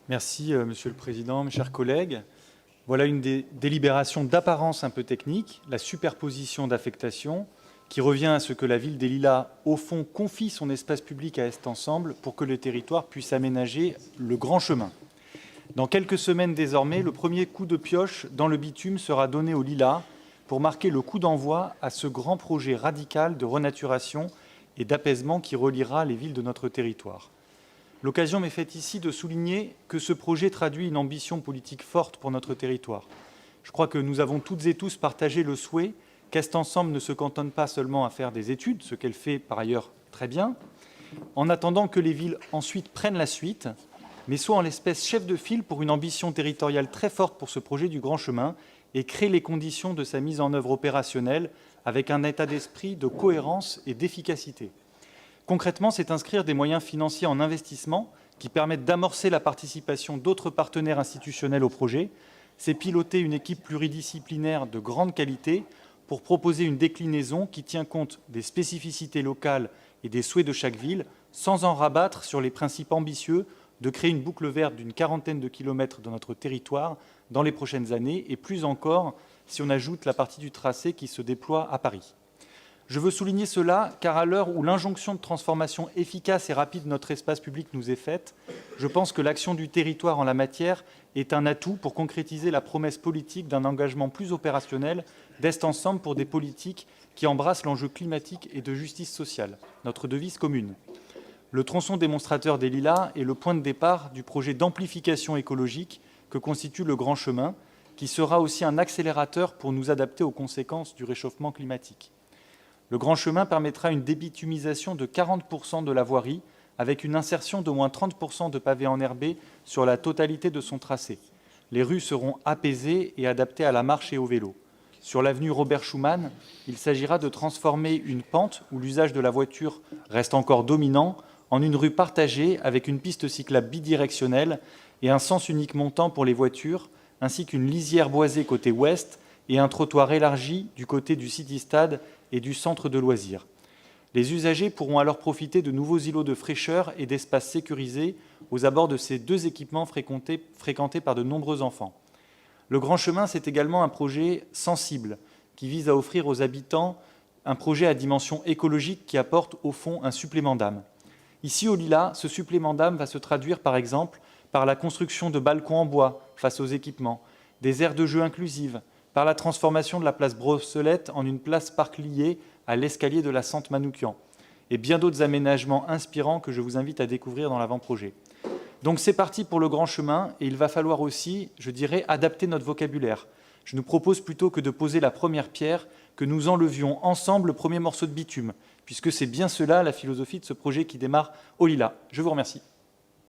Merci, Monsieur le Président, mes chers collègues. Voilà une délibération d'apparence un peu technique, la superposition d'affectation, qui revient à ce que la ville des Lilas, au fond, confie son espace public à Est Ensemble pour que le territoire puisse aménager le grand chemin. Dans quelques semaines désormais, le premier coup de pioche dans le bitume sera donné aux Lilas pour marquer le coup d'envoi à ce grand projet radical de renaturation et d'apaisement qui reliera les villes de notre territoire. L'occasion m'est faite ici de souligner que ce projet traduit une ambition politique forte pour notre territoire. Je crois que nous avons toutes et tous partagé le souhait qu'Est Ensemble ne se cantonne pas seulement à faire des études, ce qu'elle fait par ailleurs très bien, en attendant que les villes ensuite prennent la suite, mais soit en l'espèce chef de file pour une ambition territoriale très forte pour ce projet du grand chemin et créer les conditions de sa mise en œuvre opérationnelle avec un état d'esprit de cohérence et d'efficacité. Concrètement, c'est inscrire des moyens financiers en investissement qui permettent d'amorcer la participation d'autres partenaires institutionnels au projet. C'est piloter une équipe pluridisciplinaire de grande qualité pour proposer une déclinaison qui tient compte des spécificités locales et des souhaits de chaque ville, sans en rabattre sur les principes ambitieux de créer une boucle verte d'une 40aine de kilomètres dans notre territoire dans les prochaines années, et plus encore si on ajoute la partie du tracé qui se déploie à Paris. Je veux souligner cela car à l'heure où l'injonction de transformation efficace et rapide de notre espace public nous est faite, je pense que l'action du territoire en la matière est un atout pour concrétiser la promesse politique d'un engagement plus opérationnel d'Est Ensemble pour des politiques qui embrassent l'enjeu climatique et de justice sociale, notre devise commune. Le tronçon démonstrateur des Lilas est le point de départ du projet d'amplification écologique que constitue le Grand Chemin, qui sera aussi un accélérateur pour nous adapter aux conséquences du réchauffement climatique. Le Grand Chemin permettra une débitumisation de 40% de la voirie, avec une insertion d'au moins 30% de pavés enherbés sur la totalité de son tracé. Les rues seront apaisées et adaptées à la marche et au vélo. Sur l'avenue Robert Schuman, il s'agira de transformer une pente où l'usage de la voiture reste encore dominant en une rue partagée avec une piste cyclable bidirectionnelle et un sens unique montant pour les voitures, ainsi qu'une lisière boisée côté ouest et un trottoir élargi du côté du City Stade et du centre de loisirs. Les usagers pourront alors profiter de nouveaux îlots de fraîcheur et d'espaces sécurisés aux abords de ces deux équipements fréquentés par de nombreux enfants. Le Grand Chemin, c'est également un projet sensible qui vise à offrir aux habitants un projet à dimension écologique qui apporte au fond un supplément d'âme. Ici, au Lilas, ce supplément d'âme va se traduire par exemple par la construction de balcons en bois face aux équipements, des aires de jeu inclusives, par la transformation de la place Brosselette en une place parc liée à l'escalier de la Sante Manoukian, et bien d'autres aménagements inspirants que je vous invite à découvrir dans l'avant-projet. Donc c'est parti pour le Grand Chemin, et il va falloir aussi, je dirais, adapter notre vocabulaire. Je nous propose plutôt que de poser la première pierre, que nous enlevions ensemble le premier morceau de bitume, puisque c'est bien cela la philosophie de ce projet qui démarre au Lilas. Je vous remercie.